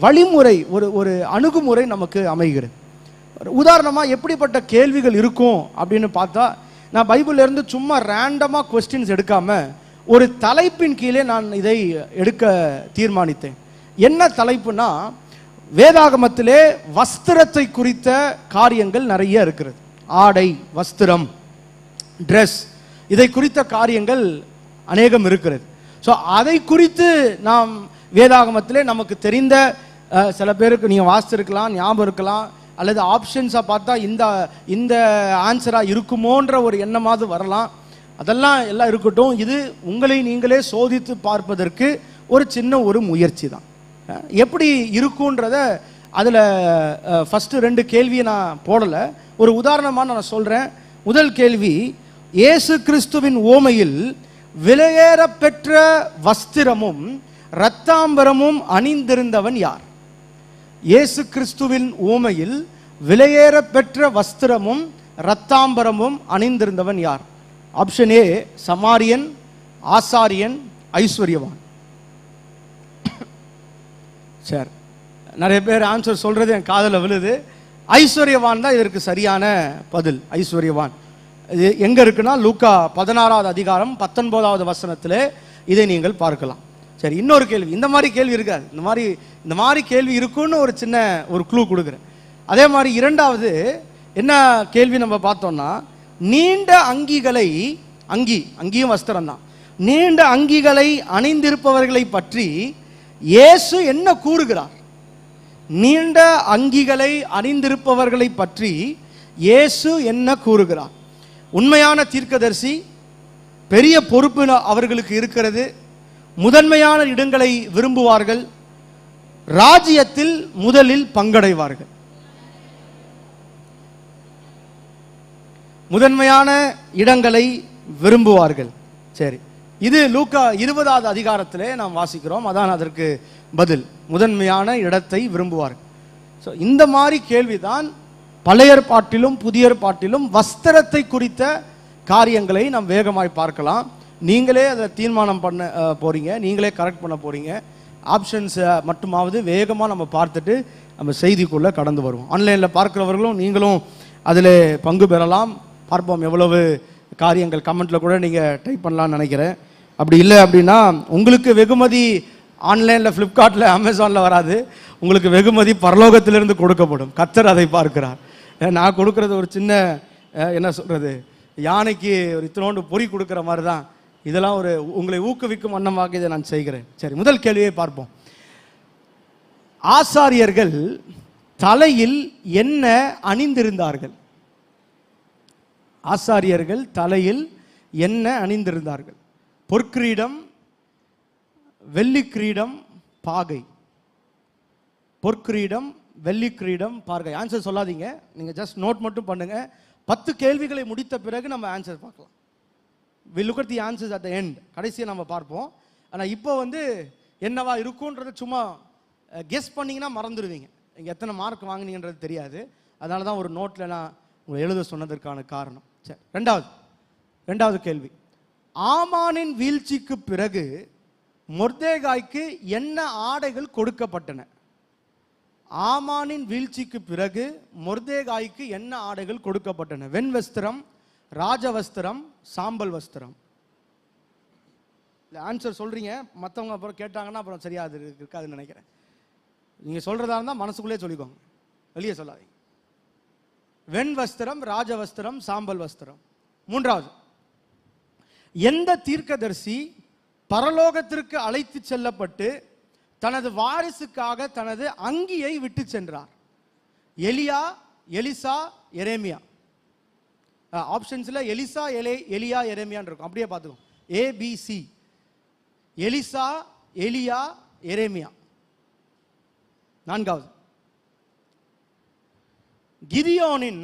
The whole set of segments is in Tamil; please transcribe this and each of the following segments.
வழிமுறை ஒரு ஒரு அணுகுமுறை நமக்கு அமைகிறது. உதாரணமாக எப்படிப்பட்ட கேள்விகள் இருக்கும் அப்படின்னு பார்த்தா, நான் பைபிள்ல இருந்து சும்மா ரேண்டமாக கொஸ்டின்ஸ் எடுக்காம ஒரு தலைப்பின் கீழே நான் இதை எடுக்க தீர்மானித்தேன். என்ன தலைப்புனா, வேதாகமத்திலே வஸ்திரத்தை குறித்த காரியங்கள் நிறைய இருக்கிறது. ஆடை, வஸ்திரம், ட்ரெஸ், இதை குறித்த காரியங்கள் அநேகம் இருக்கிறது. ஸோ அதை குறித்து நாம் வேதாகமத்திலே நமக்கு தெரிந்த சில பேருக்கு நீங்கள் வாசிச்சிருக்கலாம், ஞாபகம் இருக்கலாம், அல்லது ஆப்ஷன்ஸாக பார்த்தா இந்த ஆன்சராக இருக்குமோன்ற ஒரு எண்ணமாவது வரலாம். அதெல்லாம் எல்லாம் இருக்கட்டும். இது உங்களை நீங்களே சோதித்து பார்ப்பதற்கு ஒரு சின்ன ஒரு முயற்சி தான். எப்படி இருக்குன்றத அதில் ஃபஸ்ட்டு 2 கேள்வியை நான் போடலை, ஒரு உதாரணமாக நான் சொல்கிறேன். முதல் கேள்வி, இயேசு கிறிஸ்துவின் ஓமையில் விலையேற பெற்ற வஸ்திரமும் இரத்தாம்பரமும் அணிந்திருந்தவன் யார்? இயேசு கிறிஸ்துவின் ஓமையில் விலையேற பெற்ற வஸ்திரமும் இரத்தாம்பரமும் அணிந்திருந்தவன் யார்? ஆப்ஷன் ஏ சமாரியன், ஆசாரியன், ஐஸ்வர்யவான். சரி, நிறைய பேர் ஆன்சர் சொல்றது என் காதல விழுது. ஐஸ்வர்யவான் தான் இதற்கு சரியான பதில். ஐஸ்வர்யவான் இது எங்க இருக்குன்னா, லூக்கா 16வது அதிகாரம் 19வது வசனத்திலே இதை நீங்கள் பார்க்கலாம். சரி, இன்னொரு கேள்வி. இந்த மாதிரி கேள்வி இருக்காது, இந்த மாதிரி கேள்வி இருக்குன்னு ஒரு சின்ன ஒரு க்ளூ கொடுக்குறேன். அதே மாதிரி இரண்டாவது என்ன கேள்வி நம்ம பார்த்தோம்னா, நீண்ட அங்கிகளை, அங்கியும் வஸ்திரம் தான், நீண்ட அங்கிகளை அணிந்திருப்பவர்களை பற்றி இயேசு என்ன கூறுகிறார்? நீண்ட அங்கிகளை அணிந்திருப்பவர்களை பற்றி இயேசு என்ன கூறுகிறார்? உண்மையான தீர்க்கதரிசி, பெரிய பொறுப்பு அவர்களுக்கு இருக்கிறது, முதன்மையான இடங்களை விரும்புவார்கள், ராஜ்யத்தில் முதலில் பங்கடைவார்கள். முதன்மையான இடங்களை விரும்புவார்கள். சரி, இது லூக்கா 20வது அதிகாரத்திலே நாம் வாசிக்கிறோம். அதான் அதற்கு பதில், முதன்மையான இடத்தை விரும்புவார்கள். ஸோ இந்த மாதிரி கேள்விதான் பழைய ஏற்பாட்டிலும் புதிய ஏற்பாட்டிலும் வஸ்திரத்தை குறித்த காரியங்களை நாம் வேகமாய் பார்க்கலாம். நீங்களே அதை தீர்மானம் பண்ண போறீங்க, நீங்களே கரெக்ட் பண்ண போறீங்க. ஆப்ஷன்ஸை மட்டுமாவது வேகமாக நம்ம பார்த்துட்டு நம்ம செய்திக்குள்ளே கடந்து வருவோம். ஆன்லைனில் பார்க்குறவர்களும் நீங்களும் அதில் பங்கு பெறலாம். பார்ப்போம் எவ்வளவு காரியங்கள். கமெண்ட்டில் கூட நீங்கள் டைப் பண்ணலான்னு நினைக்கிறேன். அப்படி இல்லை அப்படின்னா உங்களுக்கு வெகுமதி ஆன்லைனில், ஃப்ளிப்கார்ட்டில், அமேசானில் வராது. உங்களுக்கு வெகுமதி பரலோகத்திலிருந்து கொடுக்கப்படும். கர்த்தர் அதை பார்க்கிறார். நான் கொடுக்கறது ஒரு சின்ன என்ன சொல்கிறது, யானைக்கு ஒரு இத்தனோண்டு பொறி கொடுக்குற மாதிரி தான். இதெல்லாம் ஒரு உங்களை ஊக்குவிக்கும் வண்ணமாக இதை நான் செய்கிறேன். சரி, முதல் கேள்வியை பார்ப்போம். ஆசாரியர்கள் தலையில் என்ன அணிந்திருந்தார்கள்? ஆசாரியர்கள் தலையில் என்ன அணிந்திருந்தார்கள்? பொற்கிரீடம், வெள்ளி கிரீடம், பாகை. பொற்கிரீடம், வெள்ளி கிரீடம், பாகை. ஆன்சர் சொல்லாதீங்க, நீங்க ஜஸ்ட் நோட் மட்டும் பண்ணுங்க. 10 கேள்விகளை முடித்த பிறகு நம்ம ஆன்சர் பார்க்கலாம். we look at the answers at the end. கடைசியை நம்ம பார்ப்போம். ஆனால் இப்போ என்னவா இருக்கும்ன்றத சும்மா கெஸ் பண்ணிங்கன்னா மறந்துடுவீங்க. நீங்கள் எத்தனை மார்க் வாங்கினீங்கன்றது தெரியாது. அதனால தான் ஒரு நோட்டில் நான் உங்களை எழுத சொன்னதற்கான காரணம். சரி, ரெண்டாவது கேள்வி. ஆமானின் வீழ்ச்சிக்கு பிறகு மொர்தேகாய்க்கு என்ன ஆடைகள் கொடுக்கப்பட்டன? ஆமானின் வீழ்ச்சிக்கு பிறகு மொர்தேகாய்க்கு என்ன ஆடைகள் கொடுக்கப்பட்டன? வெண்வஸ்திரம், ராஜவஸ்திரம், சாம்பல் வஸ்திரம். ஆன்சர் சொல்றீங்க, மற்றவங்க அப்புறம் கேட்டாங்கன்னா அப்புறம் சரியா அது இருக்காதுன்னு நினைக்கிறேன். நீங்க சொல்றதா இருந்தால் மனசுக்குள்ளே சொல்லிக்கோங்க, வெளியே சொல்லாதீங்க. வெண்வஸ்திரம், ராஜவஸ்திரம், சாம்பல் வஸ்திரம். மூன்றாவது, எந்த தீர்க்கதரிசி பரலோகத்திற்கு அழைத்து செல்லப்பட்டு தனது வாரிசுக்காக தனது அங்கியை விட்டு சென்றார்? எலியா, எலிசா, எரேமியா. ஆப்ஷன்ஸ்ல எலிசா, எலியா, எரேமியான்னு இருக்கும். அப்படியே பார்த்துக்கோ, ABC. எலிசா, எலியா, எரேமியா. நான்காவது, கிதியோனின்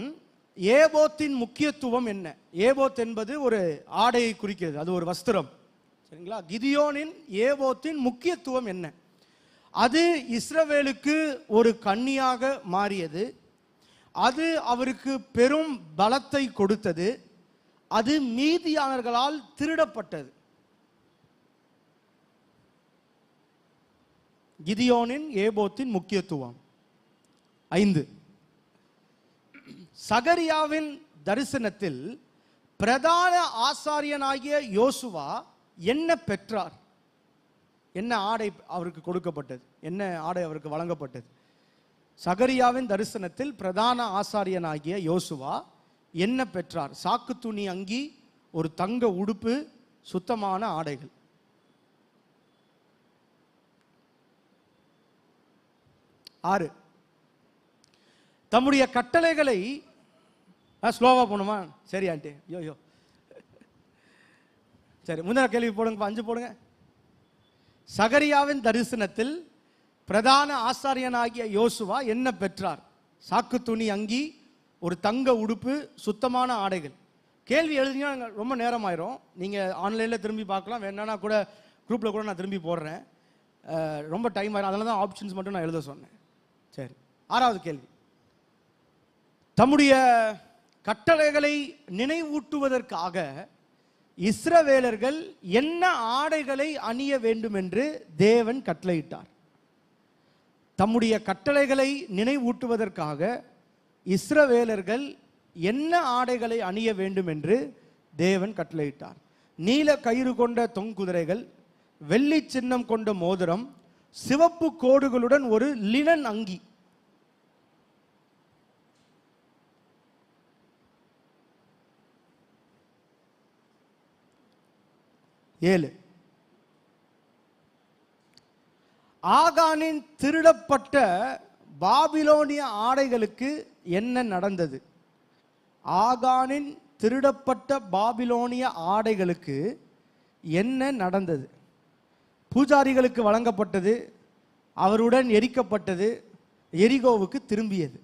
ஏபோத்தின் முக்கியத்துவம் என்ன? ஏபோத் என்பது ஒரு ஆடையை குறிக்கிறது, அது ஒரு வஸ்திரம். சரிங்களா? கிதியோனின் ஏபோத்தின் முக்கியத்துவம் என்ன? அது இஸ்ரவேலுக்கு ஒரு கண்ணியாக மாறியது, அது அவருக்கு பெரும் பலத்தை கொடுத்தது, அது மீதியானவர்களால் திருடப்பட்டது. கிதியோனின் ஏபோத்தின் முக்கியத்துவம். 5, சகரியாவின் தரிசனத்தில் பிரதான ஆசாரியனாகிய யோசுவா என்ன பெற்றார்? என்ன ஆடை அவருக்கு கொடுக்கப்பட்டது? என்ன ஆடை அவருக்கு வழங்கப்பட்டது? சகரியாவின் தரிசனத்தில் பிரதான ஆசாரியனாகிய யோசுவா என்ன பெற்றார்? சாக்கு துணி அங்கி, ஒரு தங்க உடுப்பு, சுத்தமான ஆடைகள். 6, தம்முடைய கட்டளைகளை ஸ்லோவா போணுமா? சரி ஆண்டி, யோ சரி, முந்தின கேள்வி போடுங்க, 5 போடுங்க. சகரியாவின் தரிசனத்தில் பிரதான ஆசாரியனாகிய யோசுவா என்ன பெற்றார்? சாக்கு துணி அங்கி, ஒரு தங்க உடுப்பு, சுத்தமான ஆடைகள். கேள்வி எழுதினா ரொம்ப நேரம் ஆயிரும். நீங்கள் ஆன்லைனில் திரும்பி பார்க்கலாம், வேணா கூட குரூப்பில் கூட நான் திரும்பி போடுறேன். ரொம்ப டைம் ஆயிரும், அதனால தான் ஆப்ஷன்ஸ் மட்டும் நான் எழுத சொன்னேன். சரி, 6வது கேள்வி. தம்முடைய கட்டளைகளை நினைவூட்டுவதற்காக இஸ்ரவேலர்கள் என்ன ஆடைகளை அணிய வேண்டும் என்று தேவன் கட்டளையிட்டார்? தம்முடைய கட்டளைகளை நினைவூட்டுவதற்காக இஸ்ரவேலர்கள் என்ன ஆடைகளை அணிய வேண்டும் என்று தேவன் கட்டளையிட்டார்? நீல கயிறு கொண்ட தொங்குதிரைகள், வெள்ளி சின்னம் கொண்ட மோதிரம், சிவப்பு கோடுகளுடன் ஒரு லினன் அங்கி. 7, ஆகானின் திருடப்பட்ட பாபிலோனிய ஆடைகளுக்கு என்ன நடந்தது? ஆகானின் திருடப்பட்ட பாபிலோனிய ஆடைகளுக்கு என்ன நடந்தது? பூஜாரிகளுக்கு வழங்கப்பட்டது, அவருடன் எரிக்கப்பட்டது, எரிகோவுக்கு திரும்பியது.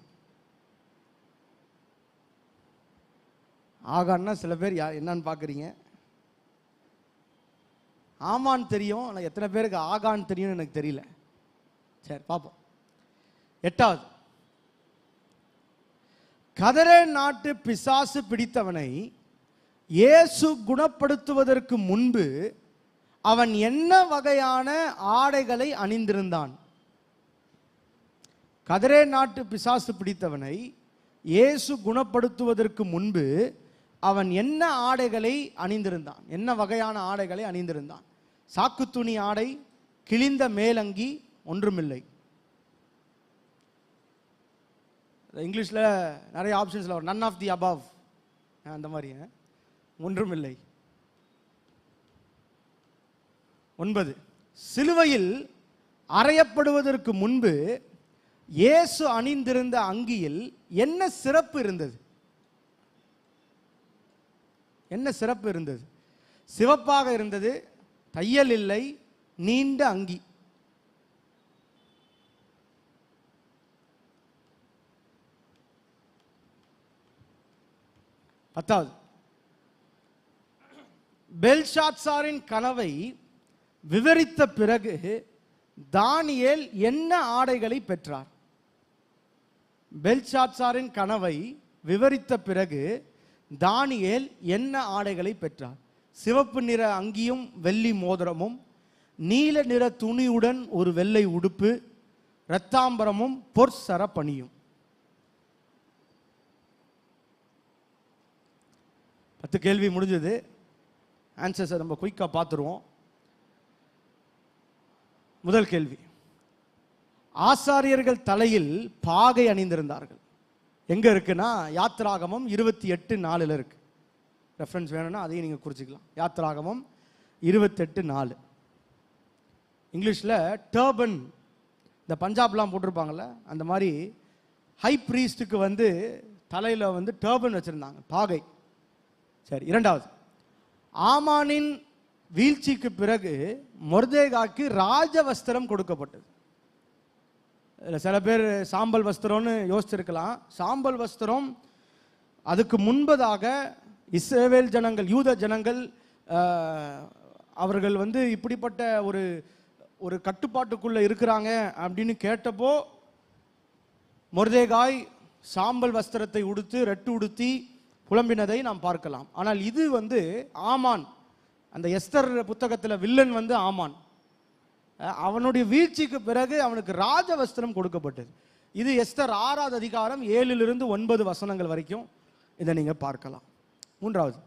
ஆகான்னா சில பேர் என்னன்னு பார்க்குறீங்க? ஆமான் தெரியும், ஆனால் எத்தனை பேருக்கு ஆகான் தெரியும்னு எனக்கு தெரியல. சரி, பார்ப்போம். 8வது, கதரே நாட்டு பிசாசு பிடித்தவனை இயேசு குணப்படுத்துவதற்கு முன்பு அவன் என்ன வகையான ஆடைகளை அணிந்திருந்தான்? கதரே நாட்டு பிசாசு பிடித்தவனை இயேசு குணப்படுத்துவதற்கு முன்பு அவன் என்ன ஆடைகளை அணிந்திருந்தான்? என்ன வகையான ஆடைகளை அணிந்திருந்தான்? சாக்கு துணி ஆடை, கிழிந்த மேலங்கி, ஒன்றுமில்லை. இங்கிலீஷில் நிறைய ஆப்ஷன்ஸில் வரும், நன் ஆஃப் தி அபவ், அந்த மாதிரி, ஒன்றுமில்லை. 9, சிலுவையில் அறையப்படுவதற்கு முன்பு இயேசு அணிந்திருந்த அங்கியில் என்ன சிறப்பு இருந்தது? என்ன சிறப்பு இருந்தது? சிவப்பாக இருந்தது, தையல் இல்லை, நீண்ட அங்கி. 10வது, பெல்ஷாத்சாரின் கனவை விவரித்த பிறகு தானியேல் என்ன ஆடைகளை பெற்றார்? பெல்ஷாத்சாரின் கனவை விவரித்த பிறகு தானியேல் என்ன ஆடைகளை பெற்றார்? சிவப்பு நிற அங்கியும் வெள்ளி மோதிரமும், நீல நிற துணியுடன் ஒரு வெள்ளை உடுப்பு, இரத்தாம்பரமும் பொற்சர பணியும். 10 கேள்வி முடிஞ்சது. ஆன்சர்ஸை நம்ம குயிக்காக பார்த்துருவோம். முதல் கேள்வி, ஆசாரியர்கள் தலையில் பாகை அணிந்திருந்தார்கள். எங்க இருக்குன்னா யாத்திராகமம் 28:4 இருக்கு. ரெஃபரன்ஸ் வேணும்னா அதையும் நீங்கள் குறிச்சிக்கலாம். யாத்திராகமம் 28:4. இங்கிலீஷில் டர்பன், இந்த பஞ்சாப்லாம் போட்டிருப்பாங்கள்ல, அந்த மாதிரி ஹை ப்ரீஸ்டுக்கு வந்து தலையில் வந்து டர்பன் வச்சுருந்தாங்க, பாகை. சரி, 2வது, ஆமானின் வீழ்ச்சிக்கு பிறகு மொர்தேகாய்க்கு ராஜ வஸ்திரம் கொடுக்கப்பட்டது. இதில் சில பேர் சாம்பல் வஸ்திரம்னு யோசிச்சிருக்கலாம். சாம்பல் வஸ்திரம் அதுக்கு முன்பதாக இஸ்ரவேல் ஜனங்கள், யூத ஜனங்கள், அவர்கள் வந்து இப்படிப்பட்ட ஒரு கட்டுப்பாட்டுக்குள்ளே இருக்கிறாங்க அப்படின்னு கேட்டப்போ மொர்தேகாய் சாம்பல் வஸ்திரத்தை உடுத்து ரெட்டு உடுத்தி புலம்பினதை நாம் பார்க்கலாம். ஆனால் இது வந்து ஆமான், அந்த எஸ்தர் புத்தகத்தில் வில்லன் வந்து ஆமான். அவனுடைய வீழ்ச்சிக்கு பிறகு அவனுக்கு ராஜ வஸ்திரம் கொடுக்கப்பட்டது. இது எஸ்தர் 6வது அதிகாரம் 7லிருந்து 9 வசனங்கள் வரைக்கும் இதை நீங்க பார்க்கலாம். 3வது,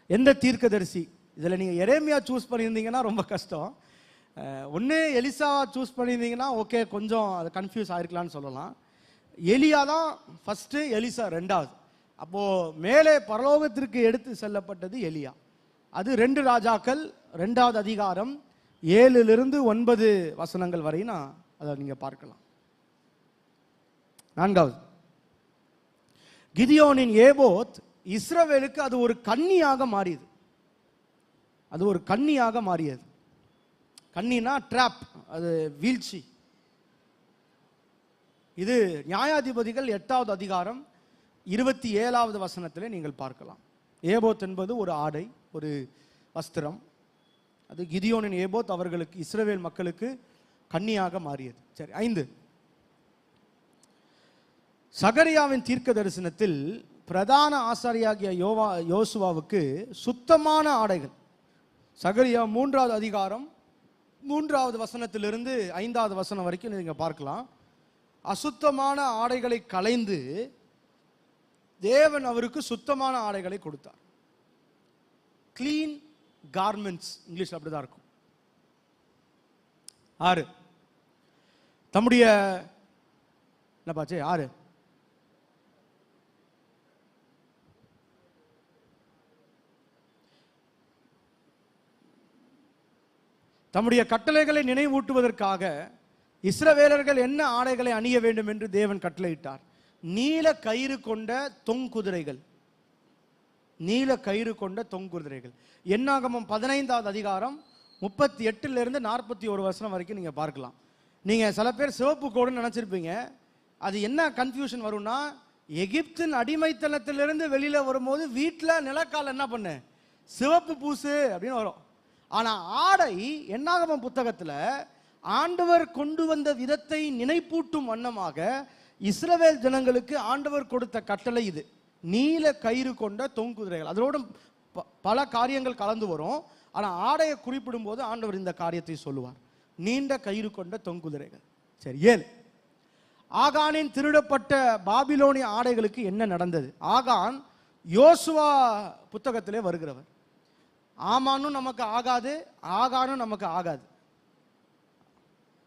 எந்த தீர்க்கதரிசி, இதில் நீங்கள் எரேமியா சூஸ் பண்ணியிருந்தீங்கன்னா ரொம்ப கஷ்டம். ஒன்று எலிசா சூஸ் பண்ணியிருந்தீங்கன்னா ஓகே, கொஞ்சம் அது கன்ஃபியூஸ் ஆயிருக்கலான்னு சொல்லலாம். எலியா தான் ஃபஸ்ட்டு, எலிசா 2வது. அப்போது மேலே பரலோகத்திற்கு எடுத்து செல்லப்பட்டது எலியா. அது 2 ராஜாக்கள் 2வது அதிகாரம் 7லிருந்து 9 வசனங்கள் வரை நான் அதை நீங்கள் பார்க்கலாம். 4வது, கிதியோனின் ஏபோத் இஸ்ரவேலுக்கு அது ஒரு கண்ணியாக மாறியது. அது ஒரு கண்ணியாக மாறியது. கண்ணினா ட்ராப், அது வீழ்ச்சி. இது நியாயாதிபதிகள் 8வது அதிகாரம் 27வது வசனத்தில் நீங்கள் பார்க்கலாம். ஏபோத் என்பது ஒரு ஆடை, ஒரு வஸ்திரம். அது கிதியோனின் ஏபோத் அவர்களுக்கு, இஸ்ரவேல் மக்களுக்கு கண்ணியாக மாறியது. சரி, 5, சகரியாவின் தீர்க்க தரிசனத்தில் பிரதான ஆசாரியாகிய யோசுவாவுக்கு சுத்தமான ஆடைகள். சகரியா 3வது அதிகாரம் 3வது வசனத்திலிருந்து 5வது வசனம் வரைக்கும் நீங்க பார்க்கலாம். அசுத்தமான ஆடைகளை களைந்து தேவன் அவருக்கு சுத்தமான ஆடைகளை கொடுத்தார். கிளீன் கார்மெண்ட்ஸ், இங்கிலீஷ் அப்படிதான் இருக்கும். 6, தம்முடைய என்ன பாச்சு 6, தம்முடைய கட்டளைகளை நினைவூட்டுவதற்காக இஸ்ரவேலர்கள் என்ன ஆடைகளை அணிய வேண்டும் என்று தேவன் கட்டளையிட்டார். நீல கயிறு கொண்ட தொங்குதிரைகள். நீல கயிறு கொண்ட தொங்குதிரைகள். என்னாகமம் 15வது அதிகாரம் 38லிருந்து 41 வசனம் வரைக்கும் நீங்க பார்க்கலாம். நீங்க சில பேர் சிவப்பு கோடுன்னு நினைச்சிருப்பீங்க. அது என்ன கன்ஃபியூஷன் வரும்னா, எகிப்தின் அடிமைத்தனத்திலிருந்து வெளியில வரும்போது வீட்டில் நிலக்கால் என்ன பண்ணு, சிவப்பு பூசு அப்படின்னு வரும். ஆனா ஆடை என்னாகமம் புத்தகத்தில் ஆண்டவர் கொண்டு வந்த விதத்தை நினைப்பூட்டும் வண்ணமாக இஸ்ரவேல் ஜனங்களுக்கு ஆண்டவர் கொடுத்த கட்டளை இது. நீல கயிறு கொண்ட தொங்குதிரைகள். அதோட பல காரியங்கள் கலந்து வரும். ஆனா ஆடையை குறிப்பிடும் போது ஆண்டவர் இந்த காரியத்தை சொல்லுவார். நீண்ட கயிறு கொண்ட தொங்குதிரைகள். சரி, 7, ஆகானின் திருடப்பட்ட பாபிலோனிய ஆடைகளுக்கு என்ன நடந்தது? ஆகான் யோசுவா புத்தகத்திலே வருகிறவர். ஆமானும் நமக்கு ஆகாது, ஆகானும் நமக்கு ஆகாது.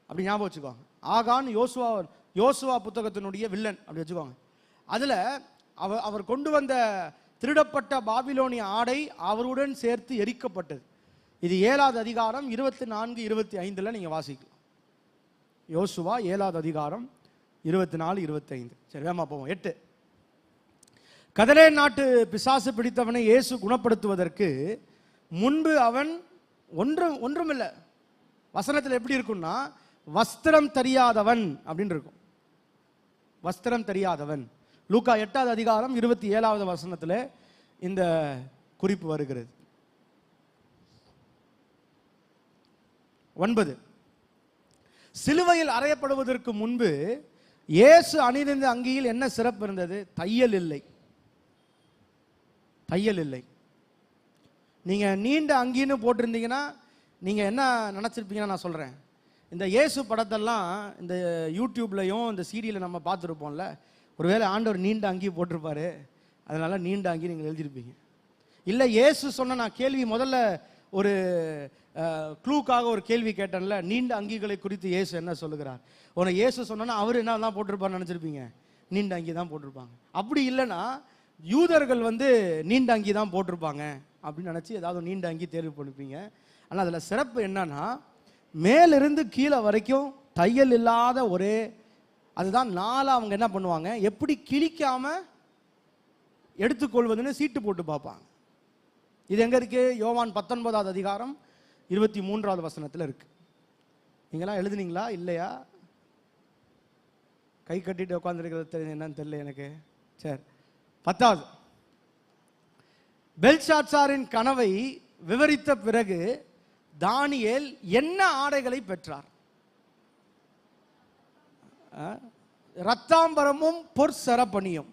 அப்படி ஞாபகம் வச்சுக்கோங்க. ஆகான் யோசுவா புத்தகத்தினுடைய வில்லன் அப்படி வச்சுக்கோங்க. அதுல அவர் கொண்டு வந்த திருடப்பட்ட பாபிலோனிய ஆடை அவருடன் சேர்த்து எரிக்கப்பட்டது. இது 7வது அதிகாரம் 24, 25 நீங்க வாசிக்கலாம். யோசுவா 7வது அதிகாரம் 24, 25. சரி, வேமா போவோம். 8, கதலே நாட்டு பிசாசு பிடித்தவனை இயேசு குணப்படுத்துவதற்கு முன்பு அவன் ஒன்றுமில்லை. வசனத்தில் எப்படி இருக்கும்னா, வஸ்திரம் தெரியாதவன் அப்படின்னு இருக்கும். வஸ்திரம் தெரியாதவன். லூக்கா 8வது அதிகாரம் 27வது வசனத்தில் இந்த குறிப்பு வருகிறது. 9, சிலுவையில் அறையப்படுவதற்கு முன்பு இயேசு அணிந்த அங்கியில் என்ன சிறப்பு இருந்தது? தையல் இல்லை. தையல் இல்லை. நீங்க நீண்ட அங்கின்னு போட்டிருந்தீங்கன்னா நீங்க என்ன நினைச்சிருப்பீங்கன்னா, நான் சொல்றேன், இந்த இயேசு படத்தெல்லாம் இந்த யூடியூப்லையும் இந்த சீரியலில் நம்ம பார்த்துருப்போம்ல, ஒருவேளை ஆண்டவர் நீண்ட அங்கி போட்டிருப்பாரு, அதனால நீண்ட அங்கி நீங்கள் எழுதியிருப்பீங்க. இல்லை, இயேசு சொன்ன நான் கேள்வி முதல்ல ஒரு க்ளூக்காக ஒரு கேள்வி கேட்டேன்ல, நீண்ட அங்கிகளை குறித்து இயேசு என்ன சொல்லுகிறார். உனக்கு இயேசு சொன்னா அவர் என்ன தான் போட்டிருப்பாருன்னு நினச்சிருப்பீங்க, நீண்ட அங்கி தான் போட்டிருப்பாங்க. அப்படி இல்லைன்னா யூதர்கள் நீண்ட அங்கி தான் போட்டிருப்பாங்க அப்படின்னு நினச்சி ஏதாவது நீண்ட அங்கி தேர்வு பண்ணிப்பீங்க. ஆனால் அதில் சிறப்பு என்னன்னா, மேலிருந்து கீழே வரைக்கும் தையல் இல்லாத ஒரே, அதுதான் நாளை அவங்க என்ன பண்ணுவாங்க, எப்படி கிழிக்காம எடுத்துக்கொள்வதுன்னு சீட்டு போட்டு பார்ப்பாங்க. இது எங்க இருக்கு? யோவான் 19வது அதிகாரம் 23வது வசனத்தில் இருக்கு. நீங்களாம் எழுதுனீங்களா இல்லையா? கை கட்டிட்டு உட்காந்துருக்கிறது என்னன்னு தெரியல எனக்கு. சரி, 10வது, பெல்ஷாத்சாரின் கனவை விவரித்த பிறகு தானியேல் என்ன ஆடைகளை பெற்றார்? ரத்தாம்பரமும் பொற்சரப்பணியும்.